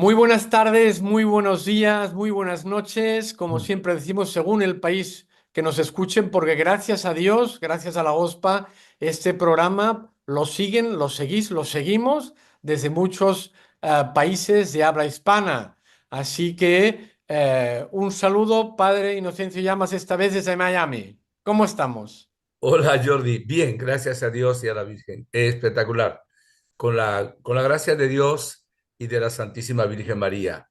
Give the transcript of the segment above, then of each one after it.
Muy buenas tardes, muy buenos días, muy buenas noches, como Mm. siempre decimos, según el país que nos escuchen, porque gracias a Dios, gracias a la OSPA, este programa lo siguen, lo seguís, lo seguimos desde muchos países de habla hispana. Así que un saludo, Padre Inocencio Llamas, esta vez desde Miami. ¿Cómo estamos? Hola Jordi, bien, gracias a Dios y a la Virgen. Espectacular. Con la gracia de Dios y de la Santísima Virgen María.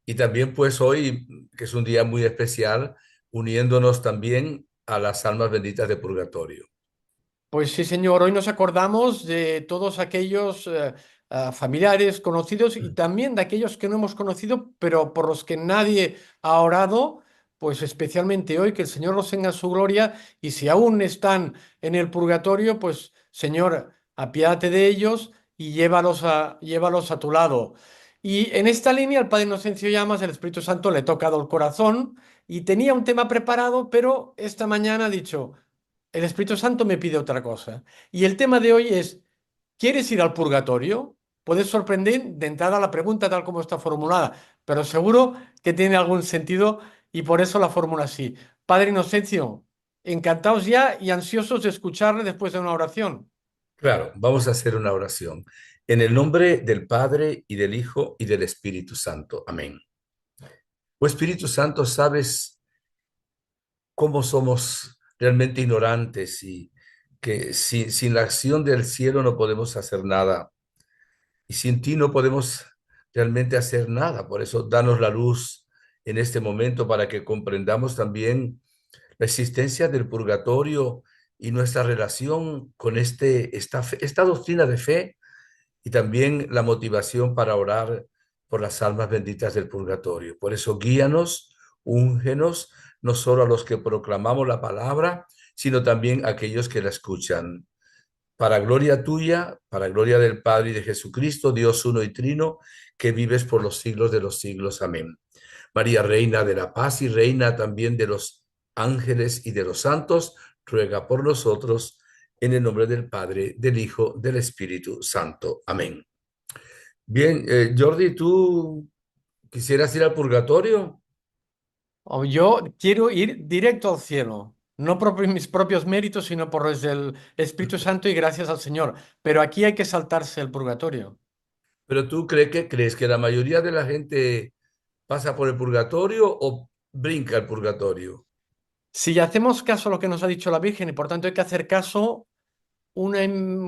Y también pues hoy, que es un día muy especial, uniéndonos también a las almas benditas de purgatorio. Pues sí, señor, hoy nos acordamos de todos aquellos familiares conocidos y también de aquellos que no hemos conocido, pero por los que nadie ha orado, pues especialmente hoy, que el Señor los tenga en su gloria y si aún están en el purgatorio, pues Señor, apiádate de ellos y llévalos a tu lado. Y en esta línea, el Padre Inocencio Llamas, el Espíritu Santo le ha tocado el corazón y tenía un tema preparado, pero esta mañana ha dicho... El Espíritu Santo me pide otra cosa. Y el tema de hoy es, ¿quieres ir al purgatorio? Puede sorprender de entrada la pregunta tal como está formulada, pero seguro que tiene algún sentido y por eso la fórmula así. Padre Inocencio, encantados ya y ansiosos de escucharle después de una oración. Claro, vamos a hacer una oración. En el nombre del Padre y del Hijo y del Espíritu Santo. Amén. Oh Espíritu Santo, sabes cómo somos realmente ignorantes y que sin la acción del cielo no podemos hacer nada. Y sin ti no podemos realmente hacer nada. Por eso, danos la luz en este momento para que comprendamos también la existencia del purgatorio y nuestra relación con esta doctrina de fe y también la motivación para orar por las almas benditas del purgatorio. Por eso, guíanos, úngenos, no solo a los que proclamamos la palabra, sino también a aquellos que la escuchan para gloria tuya, para gloria del Padre y de Jesucristo, Dios uno y trino, que vives por los siglos de los siglos. Amén. María, Reina de la Paz y Reina también de los ángeles y de los santos, ruega por nosotros, en el nombre del Padre, del Hijo, del Espíritu Santo. Amén. Bien, Jordi, ¿tú quisieras ir al purgatorio? O yo quiero ir directo al cielo, no por mis propios méritos, sino por los del Espíritu Santo y gracias al Señor. Pero aquí hay que saltarse el purgatorio. ¿Pero tú crees que la mayoría de la gente pasa por el purgatorio o brinca el purgatorio? Si hacemos caso a lo que nos ha dicho la Virgen y por tanto hay que hacer caso, una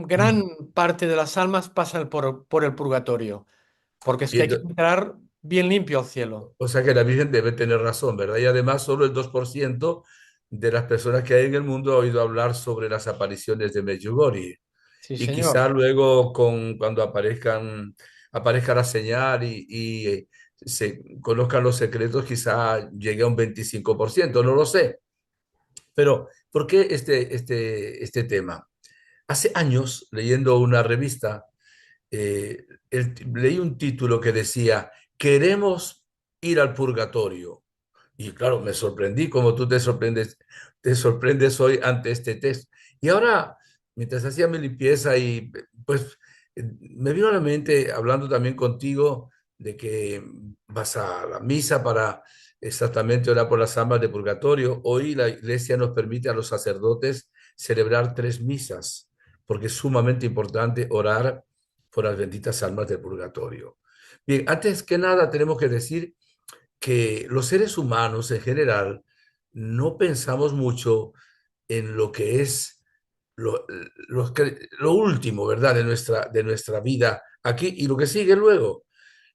gran parte de las almas pasan por el purgatorio, porque es Y que hay que ento- entrar bien limpio al cielo. O sea que la Virgen debe tener razón, ¿verdad? Y además solo el 2% de las personas que hay en el mundo ha oído hablar sobre las apariciones de Medjugorje. Sí, Y señor. quizá luego cuando aparezca la señal y se conozcan los secretos, quizá llegue a un 25%, no lo sé. Pero, ¿por qué este tema? Hace años, leyendo una revista, leí un título que decía, queremos ir al purgatorio. Y claro, me sorprendí como tú te sorprendes hoy ante este texto. Y ahora, mientras hacía mi limpieza y pues me vino a la mente, hablando también contigo, de que vas a la misa para exactamente orar por las almas de purgatorio. Hoy la iglesia nos permite a los sacerdotes celebrar 3 misas, porque es sumamente importante orar por las benditas almas del purgatorio. Bien, antes que nada tenemos que decir que los seres humanos en general no pensamos mucho en lo que es lo último, ¿verdad?, de nuestra vida aquí y lo que sigue luego.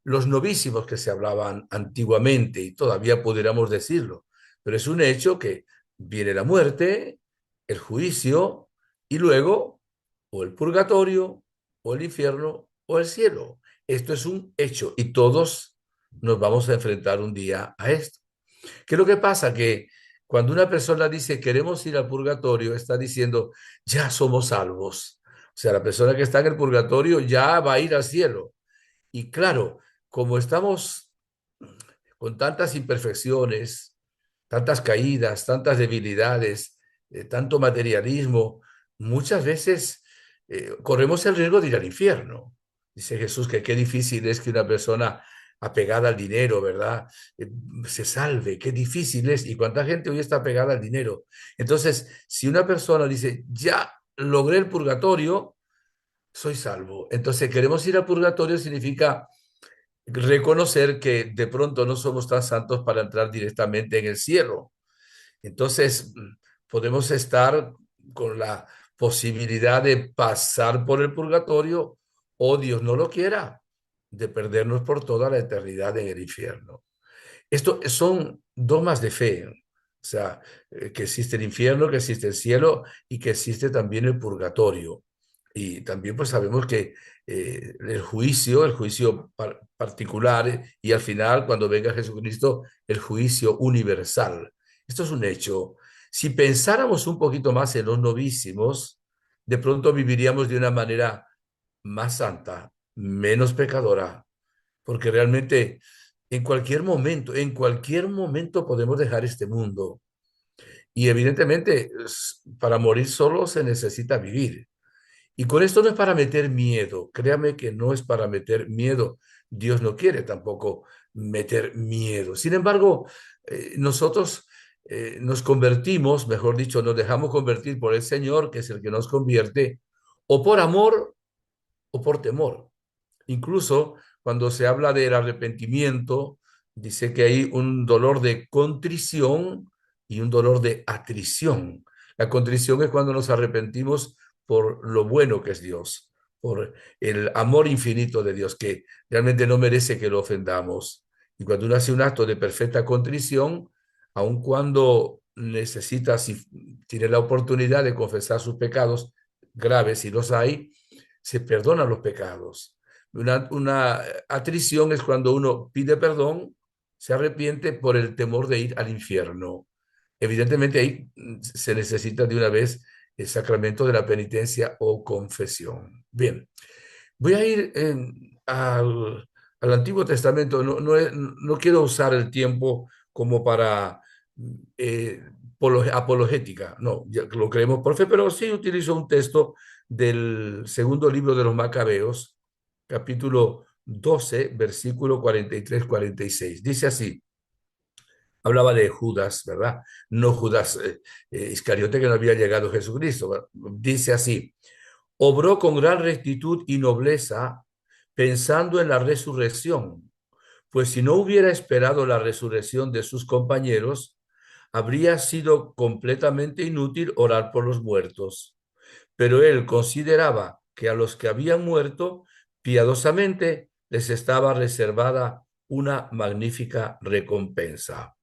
Los novísimos que se hablaban antiguamente y todavía pudiéramos decirlo, pero es un hecho que viene la muerte, el juicio y luego o el purgatorio o el infierno o el cielo. Esto es un hecho y todos nos vamos a enfrentar un día a esto. ¿Qué es lo que pasa? Que cuando una persona dice queremos ir al purgatorio, está diciendo ya somos salvos. O sea, la persona que está en el purgatorio ya va a ir al cielo. Y claro, como estamos con tantas imperfecciones, tantas caídas, tantas debilidades, tanto materialismo, muchas veces corremos el riesgo de ir al infierno. Dice Jesús que qué difícil es que una persona apegada al dinero, ¿verdad? Eh, Se salve, qué difícil es. Y cuánta gente hoy está apegada al dinero. Entonces, si una persona dice, ya logré el purgatorio, soy salvo. Entonces, queremos ir al purgatorio significa reconocer que de pronto no somos tan santos para entrar directamente en el cielo. Entonces, podemos estar con la posibilidad de pasar por el purgatorio o Dios no lo quiera, de perdernos por toda la eternidad en el infierno. Esto son dogmas de fe, o sea, que existe el infierno, que existe el cielo y que existe también el purgatorio. Y también pues sabemos que el juicio particular y al final, cuando venga Jesucristo, el juicio universal. Esto es un hecho. Si pensáramos un poquito más en los novísimos, de pronto viviríamos de una manera más santa, menos pecadora, porque realmente en cualquier momento podemos dejar este mundo. Y evidentemente, para morir solo se necesita vivir. Y con esto no es para meter miedo, créame que no es para meter miedo. Dios no quiere tampoco meter miedo. Sin embargo, nosotros nos convertimos, mejor dicho, nos dejamos convertir por el Señor, que es el que nos convierte, o por amor o por temor. Incluso cuando se habla del arrepentimiento, dice que hay un dolor de contrición y un dolor de atrición. La contrición es cuando nos arrepentimos por lo bueno que es Dios, por el amor infinito de Dios, que realmente no merece que lo ofendamos. Y cuando uno hace un acto de perfecta contrición, aun cuando necesita, si tiene la oportunidad de confesar sus pecados graves, si los hay, se perdonan los pecados. Una atrición es cuando uno pide perdón, se arrepiente por el temor de ir al infierno. Evidentemente ahí se necesita de una vez el sacramento de la penitencia o confesión. Bien, voy a ir al Antiguo Testamento. No quiero usar el tiempo como para eh, apologética, no, ya lo creemos por fe, pero sí utilizo un texto del segundo libro de los Macabeos, capítulo 12, versículo 43-46. Dice así, hablaba de Judas, ¿verdad? No Judas Iscariote, que no había llegado Jesucristo, ¿verdad? Dice así, obró con gran rectitud y nobleza pensando en la resurrección, pues si no hubiera esperado la resurrección de sus compañeros, habría sido completamente inútil orar por los muertos. Pero él consideraba que a los que habían muerto, piadosamente les estaba reservada una magnífica recompensa.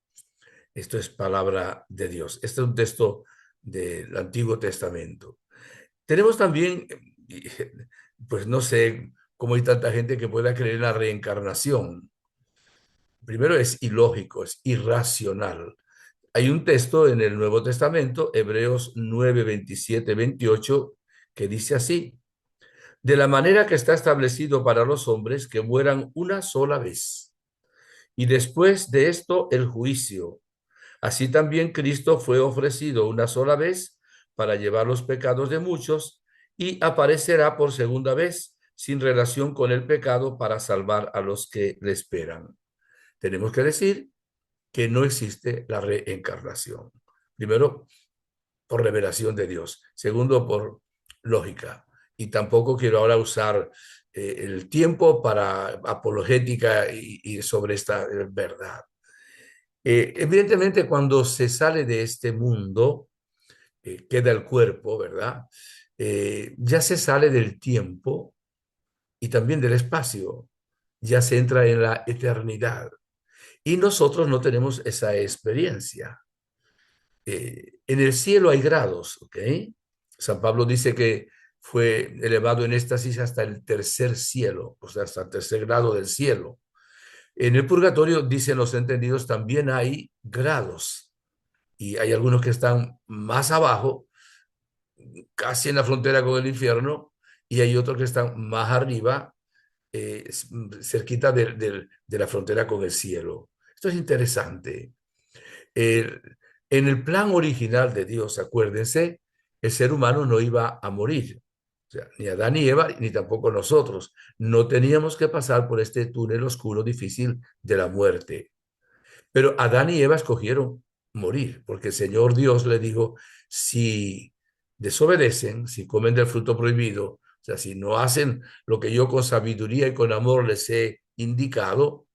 Esto es palabra de Dios. Este es un texto del Antiguo Testamento. Tenemos también, pues no sé cómo hay tanta gente que pueda creer en la reencarnación. Primero es ilógico, es irracional. Hay un texto en el Nuevo Testamento, Hebreos 9, 27, 28, que dice así, de la manera que está establecido para los hombres que mueran una sola vez, y después de esto el juicio. Así también Cristo fue ofrecido una sola vez para llevar los pecados de muchos y aparecerá por segunda vez sin relación con el pecado para salvar a los que le esperan. Tenemos que decir que no existe la reencarnación. Primero, por revelación de Dios. Segundo, por lógica. Y tampoco quiero ahora usar el tiempo para apologética y sobre esta verdad. Evidentemente, cuando se sale de este mundo, queda el cuerpo, ¿verdad? Ya se sale del tiempo y también del espacio. Ya se entra en la eternidad. Y nosotros no tenemos esa experiencia. En el cielo hay grados, ¿ok? San Pablo dice que fue elevado en éxtasis hasta el tercer cielo, o sea, hasta el tercer grado del cielo. En el purgatorio, dicen los entendidos, también hay grados y hay algunos que están más abajo, casi en la frontera con el infierno, y hay otros que están más arriba, cerquita de la frontera con el cielo. Esto es interesante. El, en el plan original de Dios, acuérdense, el ser humano no iba a morir. sea, ni Adán ni Eva, ni tampoco nosotros. No teníamos que pasar por este túnel oscuro, difícil de la muerte. Pero Adán y Eva escogieron morir, porque el Señor Dios le dijo, si desobedecen, si comen del fruto prohibido, o sea, si no hacen lo que yo con sabiduría y con amor les he indicado,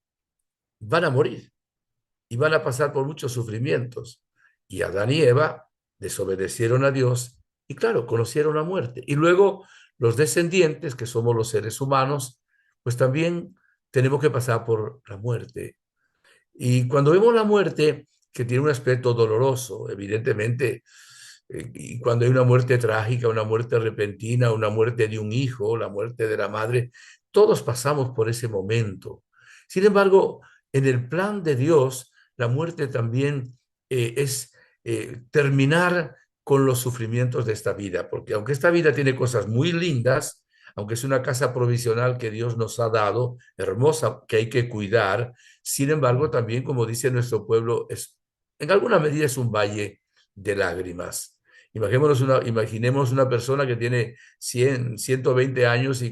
van a morir y van a pasar por muchos sufrimientos. Y Adán y Eva desobedecieron a Dios y claro, conocieron la muerte. Y luego los descendientes, que somos los seres humanos, pues también tenemos que pasar por la muerte. Y cuando vemos la muerte, que tiene un aspecto doloroso, evidentemente, y cuando hay una muerte trágica, una muerte repentina, una muerte de un hijo, la muerte de la madre, todos pasamos por ese momento. Sin embargo, en el plan de Dios, la muerte también es terminar con los sufrimientos de esta vida, porque aunque esta vida tiene cosas muy lindas, aunque es una casa provisional que Dios nos ha dado, hermosa, que hay que cuidar, sin embargo, también, como dice nuestro pueblo, en alguna medida es un valle de lágrimas. Imaginemos una persona que tiene 100, 120 años y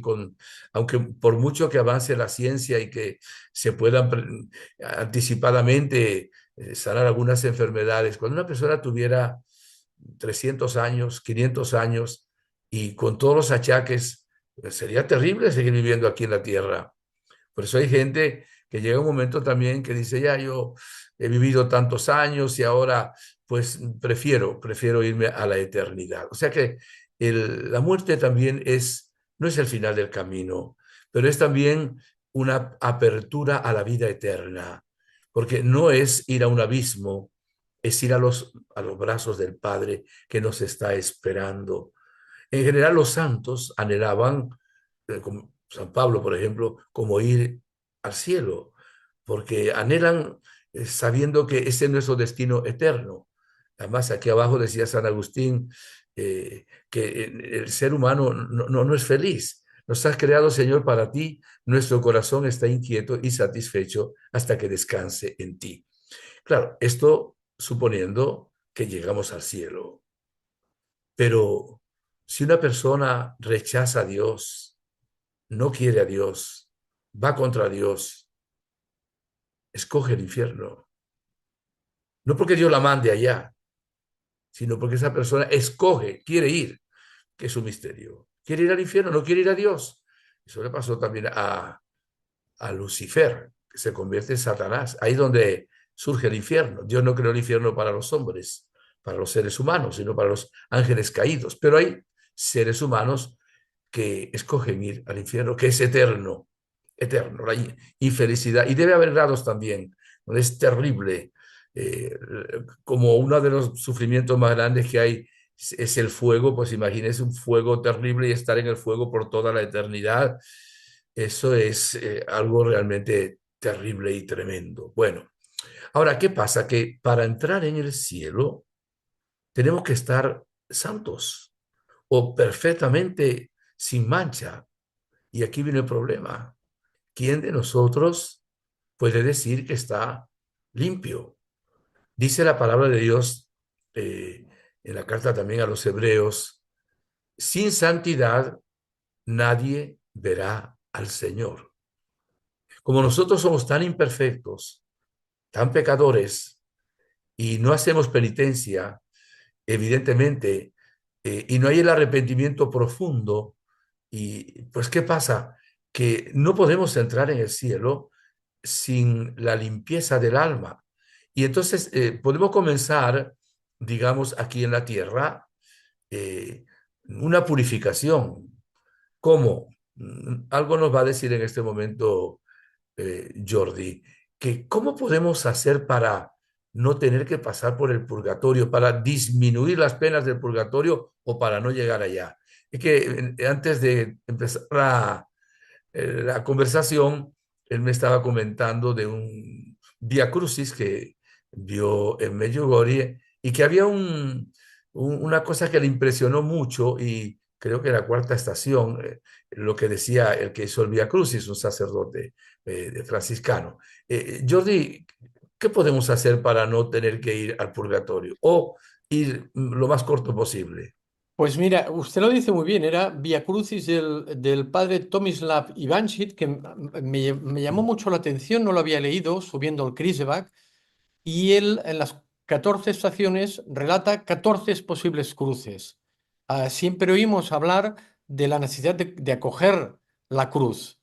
aunque por mucho que avance la ciencia y que se puedan anticipadamente sanar algunas enfermedades, cuando una persona tuviera 300 años, 500 años y con todos los achaques, pues sería terrible seguir viviendo aquí en la tierra. Por eso hay gente que llega un momento también que dice, ya yo he vivido tantos años y ahora pues prefiero irme a la eternidad. O sea que la muerte también no es el final del camino, pero es también una apertura a la vida eterna, porque no es ir a un abismo, es ir a los brazos del Padre que nos está esperando. En general, los santos anhelaban, como San Pablo, por ejemplo, como ir al cielo, porque anhelan sabiendo que ese es nuestro destino eterno. Además, aquí abajo decía San Agustín que el ser humano no es feliz. Nos has creado, Señor, para ti. Nuestro corazón está inquieto y satisfecho hasta que descanse en ti. Claro, esto suponiendo que llegamos al cielo. Pero si una persona rechaza a Dios, no quiere a Dios, va contra Dios, escoge el infierno. No porque Dios la mande allá, sino porque esa persona escoge, quiere ir, que es un misterio. Quiere ir al infierno, no quiere ir a Dios. Eso le pasó también a Lucifer, que se convierte en Satanás. Ahí donde surge el infierno. Dios no creó el infierno para los hombres, para los seres humanos, sino para los ángeles caídos. Pero hay seres humanos que escogen ir al infierno, que es eterno, eterno, la infelicidad. Y debe haber grados también, donde es terrible, eh, como uno de los sufrimientos más grandes que hay es el fuego, pues imagínese un fuego terrible y estar en el fuego por toda la eternidad. Eso es algo realmente terrible y tremendo. Bueno, ahora, ¿qué pasa? Que para entrar en el cielo tenemos que estar santos o perfectamente sin mancha. Y aquí viene el problema. ¿Quién de nosotros puede decir que está limpio? Dice la palabra de Dios en la carta también a los hebreos, sin santidad nadie verá al Señor. Como nosotros somos tan imperfectos, tan pecadores, y no hacemos penitencia, evidentemente, y no hay el arrepentimiento profundo, y pues, ¿qué pasa? Que no podemos entrar en el cielo sin la limpieza del alma. Y entonces podemos comenzar, digamos, aquí en la tierra, eh, una purificación. ¿Cómo? Algo nos va a decir en este momento Jordi, que cómo podemos hacer para no tener que pasar por el purgatorio, para disminuir las penas del purgatorio o para no llegar allá. Es que antes de empezar la conversación, él me estaba comentando de un Via Crucis que vio en Medjugorje y que había una cosa que le impresionó mucho y creo que la cuarta estación, lo que decía el que hizo el Via Crucis, un sacerdote franciscano. Jordi, ¿qué podemos hacer para no tener que ir al purgatorio o ir lo más corto posible? Pues mira, usted lo dice muy bien, era Via Crucis del padre Tomislav Ivanchik, que me llamó mucho la atención, no lo había leído, subiendo el Križevák, y él en las 14 estaciones relata 14 posibles cruces. Siempre oímos hablar de la necesidad de acoger la cruz.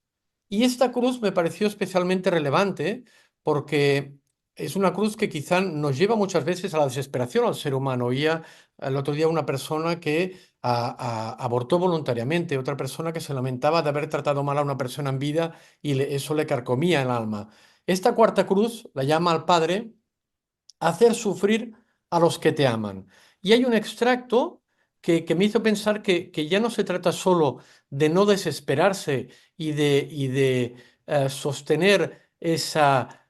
Y esta cruz me pareció especialmente relevante porque es una cruz que quizá nos lleva muchas veces a la desesperación al ser humano. Oía el otro día una persona que abortó voluntariamente, otra persona que se lamentaba de haber tratado mal a una persona en vida y eso le carcomía el alma. Esta cuarta cruz la llama al Padre hacer sufrir a los que te aman. Y hay un extracto que me hizo pensar que ya no se trata solo de no desesperarse y de sostener esa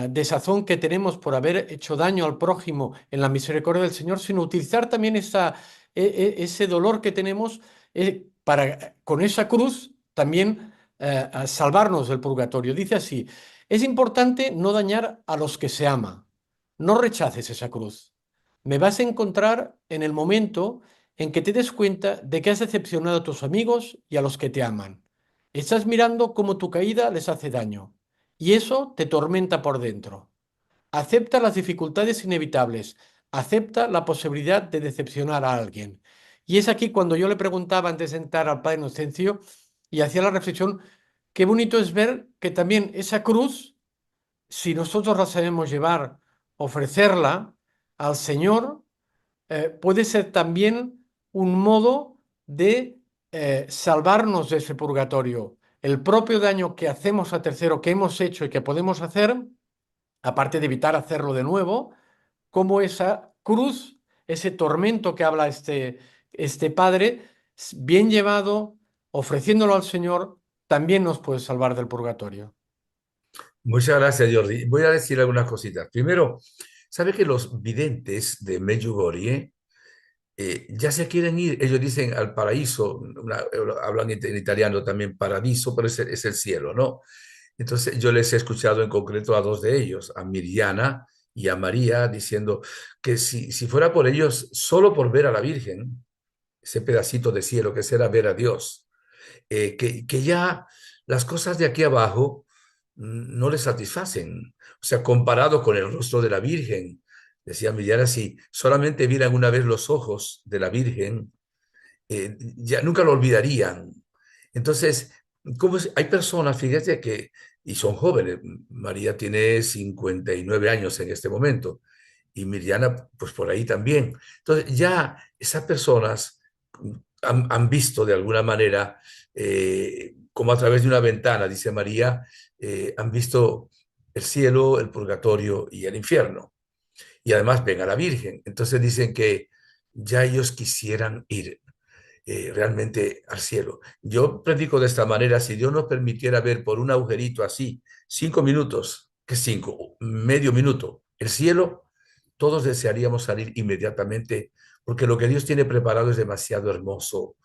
desazón que tenemos por haber hecho daño al prójimo en la misericordia del Señor, sino utilizar también ese dolor que tenemos para con esa cruz también a salvarnos del purgatorio. Dice así, es importante no dañar a los que se ama. No rechaces esa cruz. Me vas a encontrar en el momento en que te des cuenta de que has decepcionado a tus amigos y a los que te aman. Estás mirando cómo tu caída les hace daño y eso te tormenta por dentro. Acepta las dificultades inevitables, acepta la posibilidad de decepcionar a alguien. Y es aquí cuando yo le preguntaba antes de entrar al Padre Inocencio y hacía la reflexión, qué bonito es ver que también esa cruz si nosotros la sabemos llevar, ofrecerla al Señor, puede ser también un modo de salvarnos de ese purgatorio. El propio daño que hacemos a tercero, que hemos hecho y que podemos hacer, aparte de evitar hacerlo de nuevo, como esa cruz, ese tormento que habla este Padre, bien llevado, ofreciéndolo al Señor, también nos puede salvar del purgatorio. Muchas gracias, Jordi. Voy a decir algunas cositas. Primero, ¿sabe que los videntes de Medjugorje ya se quieren ir? Ellos dicen al paraíso, hablan en italiano también paradiso, pero es el cielo, ¿no? Entonces yo les he escuchado en concreto a dos de ellos, a Miriana y a María, diciendo que si fuera por ellos, solo por ver a la Virgen, ese pedacito de cielo que será ver a Dios, que ya las cosas de aquí abajo no les satisfacen. O sea, comparado con el rostro de la Virgen, decía Miriana, si solamente vieran una vez los ojos de la Virgen, ya nunca lo olvidarían. Entonces, hay personas, fíjate que, y son jóvenes, María tiene 59 años en este momento, y Miriana, pues por ahí también. Entonces, ya esas personas han visto de alguna manera, como a través de una ventana, dice María, han visto el cielo, el purgatorio y el infierno. Y además ven a la Virgen. Entonces dicen que ya ellos quisieran ir realmente al cielo. Yo predico de esta manera, si Dios nos permitiera ver por un agujerito así, 5 minutos, ¿qué cinco? Medio minuto, el cielo, todos desearíamos salir inmediatamente, porque lo que Dios tiene preparado es demasiado hermoso.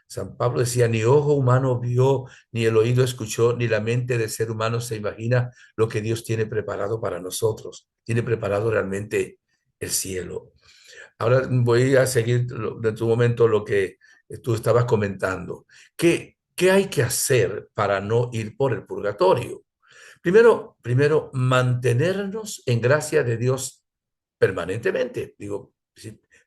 San Pablo decía, ni ojo humano vio, ni el oído escuchó, ni la mente del ser humano se imagina lo que Dios tiene preparado para nosotros. Tiene preparado realmente el cielo. Ahora voy a seguir de tu momento lo que tú estabas comentando. ¿Qué hay que hacer para no ir por el purgatorio? Primero, mantenernos en gracia de Dios permanentemente. Digo,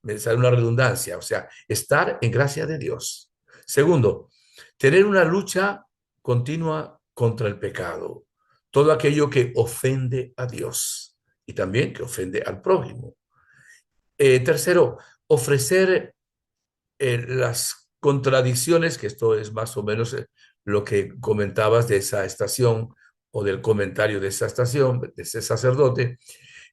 me sale una redundancia, o sea, estar en gracia de Dios. Segundo, tener una lucha continua contra el pecado, todo aquello que ofende a Dios y también que ofende al prójimo. Tercero, ofrecer las contradicciones, que esto es más o menos lo que comentabas de esa estación o del comentario de esa estación, de ese sacerdote.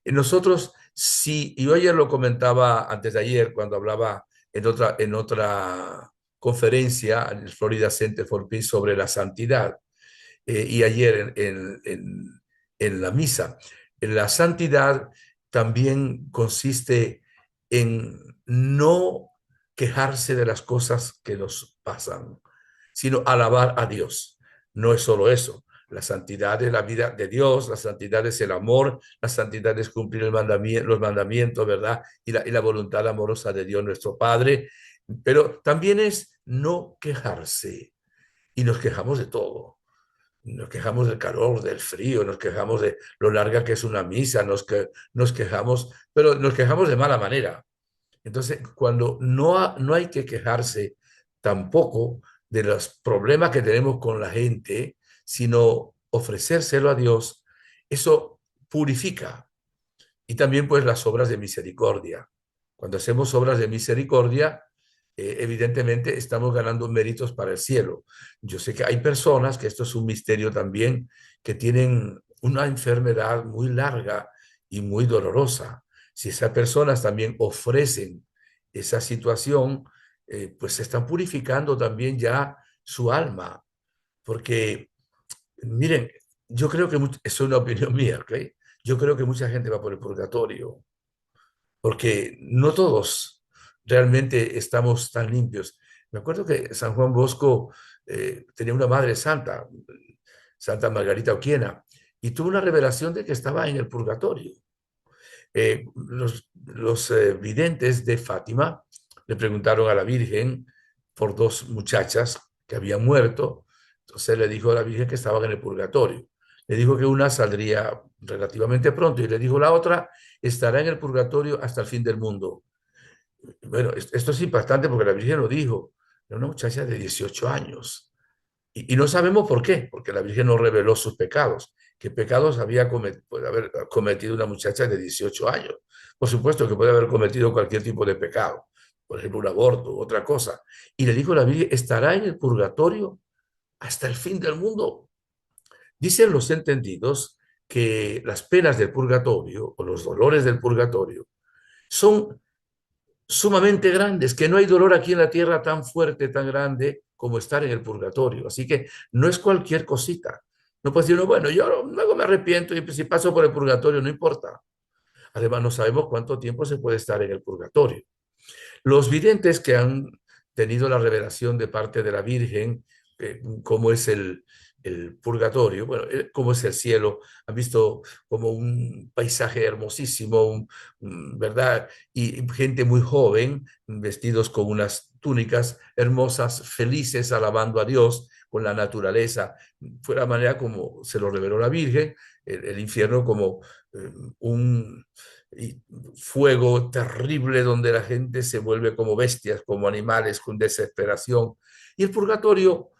Nosotros, sí, yo ayer lo comentaba antes de ayer cuando hablaba en otra conferencia en el Florida Center for Peace sobre la santidad, y ayer en la misa. La santidad también consiste en no quejarse de las cosas que nos pasan, sino alabar a Dios. No es solo eso. La santidad es la vida de Dios, la santidad es el amor, la santidad es cumplir los mandamientos, ¿verdad? Y la voluntad amorosa de Dios nuestro Padre. Pero también es no quejarse. Y nos quejamos de todo. Nos quejamos del calor, del frío, nos quejamos de lo larga que es una misa, nos quejamos, pero nos quejamos de mala manera. Entonces, cuando no hay que quejarse tampoco de los problemas que tenemos con la gente, sino ofrecérselo a Dios, eso purifica. Y también pues las obras de misericordia. Cuando hacemos obras de misericordia, evidentemente estamos ganando méritos para el cielo. Yo sé que hay personas, que esto es un misterio también, que tienen una enfermedad muy larga y muy dolorosa. Si esas personas también ofrecen esa situación, pues se están purificando también ya su alma, porque miren, yo creo que, es una opinión mía, ¿ok? Yo creo que mucha gente va por el purgatorio, porque no todos realmente estamos tan limpios. Me acuerdo que San Juan Bosco tenía una madre santa, Santa Margarita Oquiena, y tuvo una revelación de que estaba en el purgatorio. Los videntes de Fátima le preguntaron a la Virgen por dos muchachas que habían muerto. Entonces le dijo a la Virgen que estaban en el purgatorio. Le dijo que una saldría relativamente pronto y le dijo la otra estará en el purgatorio hasta el fin del mundo. Bueno, esto es impactante porque la Virgen lo dijo. Era una muchacha de 18 años. Y no sabemos por qué, porque la Virgen no reveló sus pecados. ¿Qué pecados puede haber cometido una muchacha de 18 años? Por supuesto que puede haber cometido cualquier tipo de pecado, por ejemplo, un aborto, otra cosa. Y le dijo la Virgen, estará en el purgatorio hasta el fin del mundo. Dicen los entendidos que las penas del purgatorio o los dolores del purgatorio son sumamente grandes, que no hay dolor aquí en la tierra tan fuerte, tan grande como estar en el purgatorio. Así que no es cualquier cosita. No puede decir uno, bueno, yo luego me arrepiento y si paso por el purgatorio no importa. Además, no sabemos cuánto tiempo se puede estar en el purgatorio. Los videntes que han tenido la revelación de parte de la Virgen, cómo es el purgatorio, bueno, cómo es el cielo, han visto como un paisaje hermosísimo, ¿verdad? Y gente muy joven, vestidos con unas túnicas hermosas, felices, alabando a Dios con la naturaleza. Fue la manera como se lo reveló la Virgen, el infierno como un y fuego terrible donde la gente se vuelve como bestias, como animales, con desesperación. Y el purgatorio,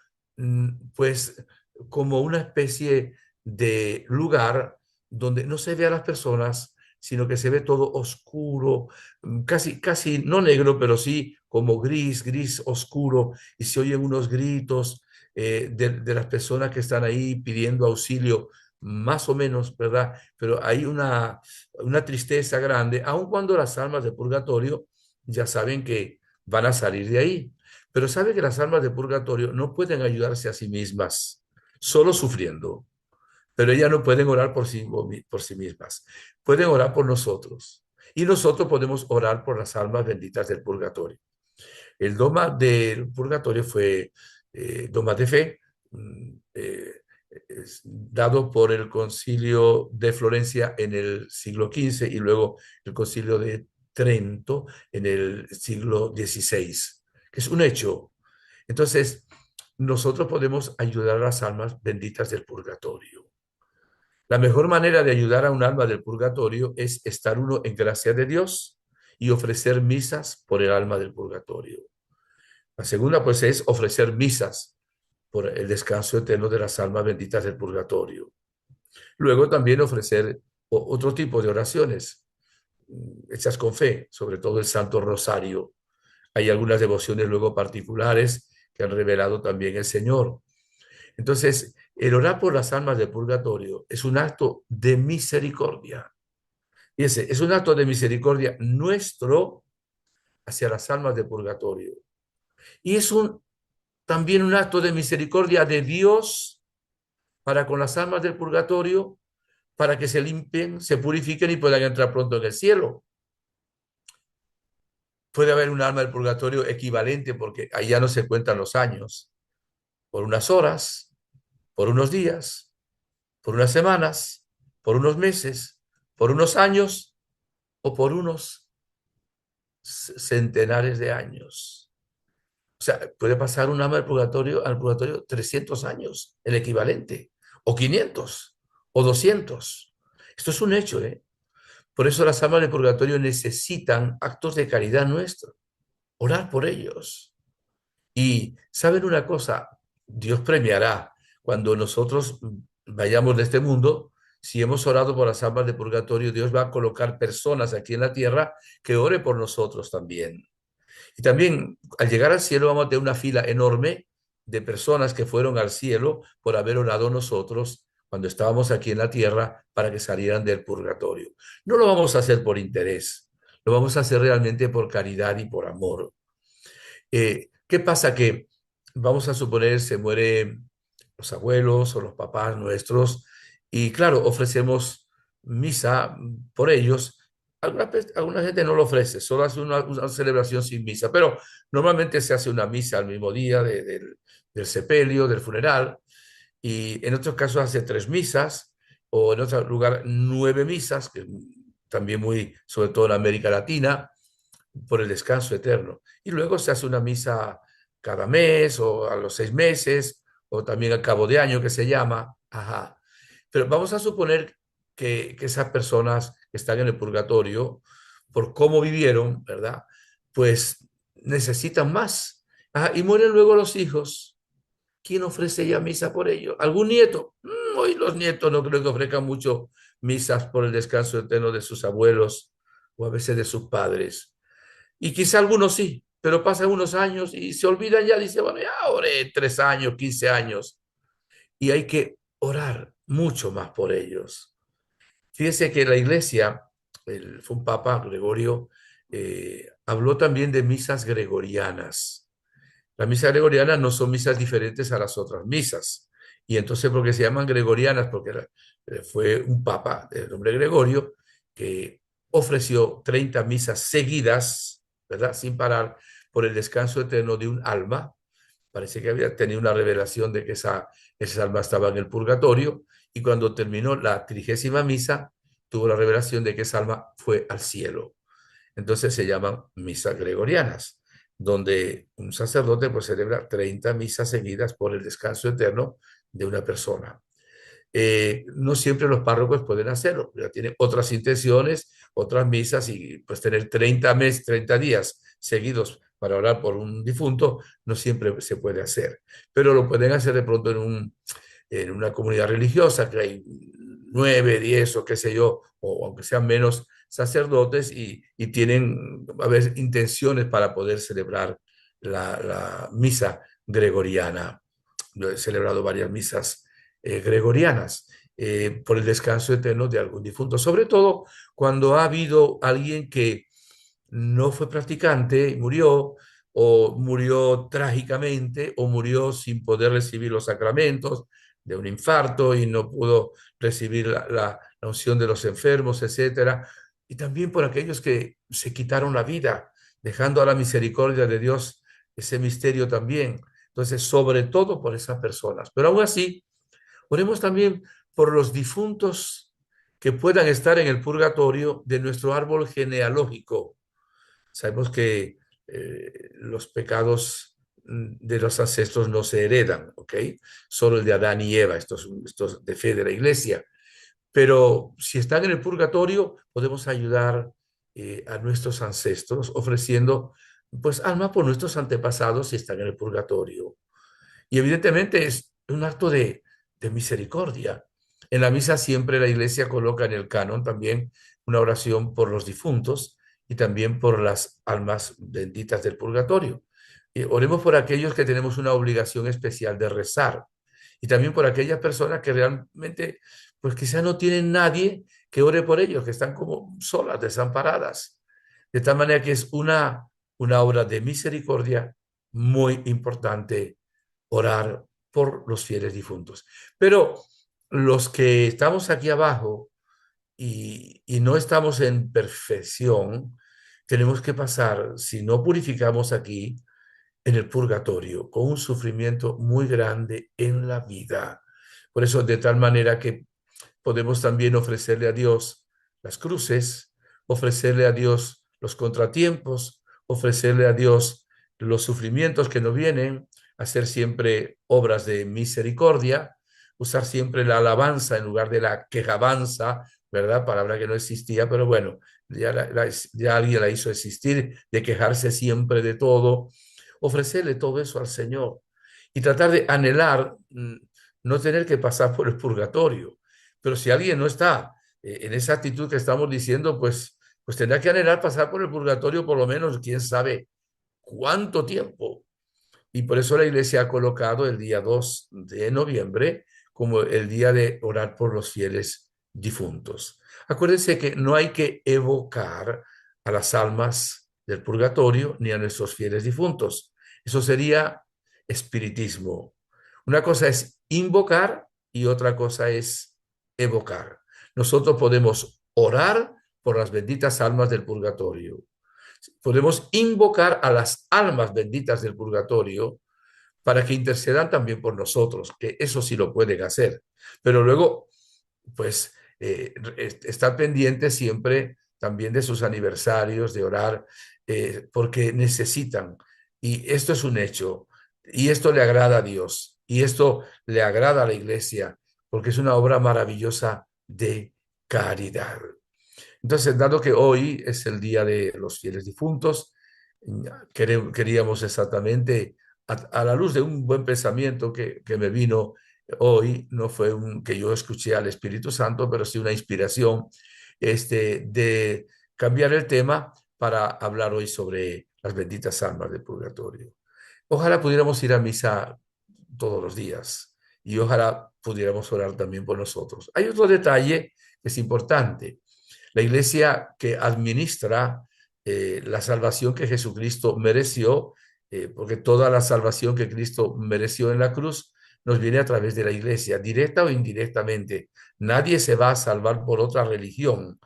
pues como una especie de lugar donde no se ve a las personas, sino que se ve todo oscuro, casi no negro, pero sí como gris oscuro, y se oyen unos gritos de las personas que están ahí pidiendo auxilio, más o menos, ¿verdad? Pero hay una tristeza grande, aun cuando las almas de purgatorio ya saben que van a salir de ahí. Pero sabe que las almas de purgatorio no pueden ayudarse a sí mismas, solo sufriendo. Pero ellas no pueden orar por sí mismas, pueden orar por nosotros. Y nosotros podemos orar por las almas benditas del purgatorio. El dogma del purgatorio fue dogma de fe, dado por el Concilio de Florencia en el siglo XV y luego el Concilio de Trento en el siglo XVI, que es un hecho. Entonces, nosotros podemos ayudar a las almas benditas del purgatorio. La mejor manera de ayudar a un alma del purgatorio es estar uno en gracia de Dios y ofrecer misas por el alma del purgatorio. La segunda, pues, es ofrecer misas por el descanso eterno de las almas benditas del purgatorio. Luego también ofrecer otro tipo de oraciones hechas con fe, sobre todo el Santo Rosario. Hay algunas devociones luego particulares que han revelado también el Señor. Entonces, el orar por las almas del purgatorio es un acto de misericordia. Fíjense, es un acto de misericordia nuestro hacia las almas del purgatorio. Y es también un acto de misericordia de Dios para con las almas del purgatorio, para que se limpien, se purifiquen y puedan entrar pronto en el cielo. Puede haber un alma del purgatorio equivalente porque allá no se cuentan los años, por unas horas, por unos días, por unas semanas, por unos meses, por unos años o por unos centenares de años. O sea, puede pasar un alma al purgatorio 300 años, el equivalente, o 500, o 200. Esto es un hecho, ¿eh? Por eso las almas del purgatorio necesitan actos de caridad nuestros, orar por ellos. Y saben una cosa, Dios premiará cuando nosotros vayamos de este mundo. Si hemos orado por las almas de purgatorio, Dios va a colocar personas aquí en la tierra que ore por nosotros también. Y también al llegar al cielo vamos a tener una fila enorme de personas que fueron al cielo por haber orado nosotros cuando estábamos aquí en la tierra para que salieran del purgatorio. No lo vamos a hacer por interés, lo vamos a hacer realmente por caridad y por amor. ¿Qué pasa? Que vamos a suponer se mueren los abuelos o los papás nuestros y claro, ofrecemos misa por ellos. Alguna gente no lo ofrece, solo hace una celebración sin misa, pero normalmente se hace una misa al mismo día del sepelio, del funeral, y en otros casos hace 3 misas o en otro lugar 9 misas, que también muy, sobre todo en América Latina, por el descanso eterno. Y luego se hace una misa cada mes o a los 6 meses o también al cabo de año que se llama. Ajá. Pero vamos a suponer que esas personas que están en el purgatorio, por cómo vivieron, ¿verdad? Pues necesitan más. Ajá. Y mueren luego los hijos. ¿Quién ofrece ya misa por ellos? ¿Algún nieto? Hoy los nietos no creo que ofrezcan mucho misas por el descanso eterno de sus abuelos o a veces de sus padres. Y quizá algunos sí, pero pasan unos años y se olvidan ya, dice, bueno, ya oré 3 años, 15 años, y hay que orar mucho más por ellos. Fíjense que la iglesia, fue un papa, Gregorio, habló también de misas gregorianas. Las misas gregorianas no son misas diferentes a las otras misas. Y entonces, ¿por qué se llaman gregorianas? Porque fue un papa, el nombre Gregorio, que ofreció 30 misas seguidas, ¿verdad? Sin parar, por el descanso eterno de un alma. Parece que había tenido una revelación de que esa alma estaba en el purgatorio. Y cuando terminó la 30ª misa, tuvo la revelación de que esa alma fue al cielo. Entonces se llaman misas gregorianas, donde un sacerdote pues celebra 30 misas seguidas por el descanso eterno de una persona. No siempre los párrocos pueden hacerlo, ya tienen otras intenciones, otras misas y pues tener 30 días seguidos para orar por un difunto no siempre se puede hacer, pero lo pueden hacer de pronto en una comunidad religiosa que hay 9, 10 o qué sé yo, o aunque sean menos sacerdotes y tienen a veces intenciones para poder celebrar la misa gregoriana. Yo he celebrado varias misas gregorianas por el descanso eterno de algún difunto, sobre todo cuando ha habido alguien que no fue practicante y murió, o murió trágicamente, o murió sin poder recibir los sacramentos de un infarto y no pudo recibir la unción de los enfermos, etcétera. Y también por aquellos que se quitaron la vida, dejando a la misericordia de Dios ese misterio también. Entonces, sobre todo por esas personas. Pero aún así, oremos también por los difuntos que puedan estar en el purgatorio de nuestro árbol genealógico. Sabemos que los pecados de los ancestros no se heredan, ¿ok? Solo el de Adán y Eva, estos de fe de la iglesia. Pero si están en el purgatorio, podemos ayudar a nuestros ancestros ofreciendo, pues, alma por nuestros antepasados si están en el purgatorio. Y evidentemente es un acto de misericordia. En la misa siempre la iglesia coloca en el canon también una oración por los difuntos y también por las almas benditas del purgatorio. Y oremos por aquellos que tenemos una obligación especial de rezar y también por aquellas personas que realmente, pues quizá no tienen nadie que ore por ellos, que están como solas, desamparadas. De tal manera que es una obra de misericordia muy importante orar por los fieles difuntos. Pero los que estamos aquí abajo y no estamos en perfección, tenemos que pasar, si no purificamos aquí, en el purgatorio, con un sufrimiento muy grande en la vida. Por eso, de tal manera que podemos también ofrecerle a Dios las cruces, ofrecerle a Dios los contratiempos, ofrecerle a Dios los sufrimientos que nos vienen, hacer siempre obras de misericordia, usar siempre la alabanza en lugar de la quejabanza, ¿verdad? Palabra que no existía, pero bueno, ya alguien la hizo existir, de quejarse siempre de todo. Ofrecerle todo eso al Señor y tratar de anhelar no tener que pasar por el purgatorio. Pero si alguien no está en esa actitud que estamos diciendo, pues tendrá que anhelar pasar por el purgatorio por lo menos, quién sabe cuánto tiempo. Y por eso la iglesia ha colocado el día 2 de noviembre como el día de orar por los fieles difuntos. Acuérdense que no hay que evocar a las almas del purgatorio ni a nuestros fieles difuntos. Eso sería espiritismo. Una cosa es invocar y otra cosa es evocar. Nosotros podemos orar por las benditas almas del purgatorio. Podemos invocar a las almas benditas del purgatorio para que intercedan también por nosotros, que eso sí lo pueden hacer. Pero luego, pues, estar pendiente siempre también de sus aniversarios, de orar, porque necesitan. Y esto es un hecho. Y esto le agrada a Dios. Y esto le agrada a la iglesia, porque es una obra maravillosa de caridad. Entonces, dado que hoy es el Día de los Fieles Difuntos, queríamos exactamente, a la luz de un buen pensamiento que me vino hoy, no fue un que yo escuché al Espíritu Santo, pero sí una inspiración de cambiar el tema para hablar hoy sobre las benditas almas del purgatorio. Ojalá pudiéramos ir a misa todos los días y ojalá pudiéramos orar también por nosotros. Hay otro detalle que es importante. La iglesia que administra la salvación que Jesucristo mereció, porque toda la salvación que Cristo mereció en la cruz nos viene a través de la iglesia, directa o indirectamente. Nadie se va a salvar por otra religión,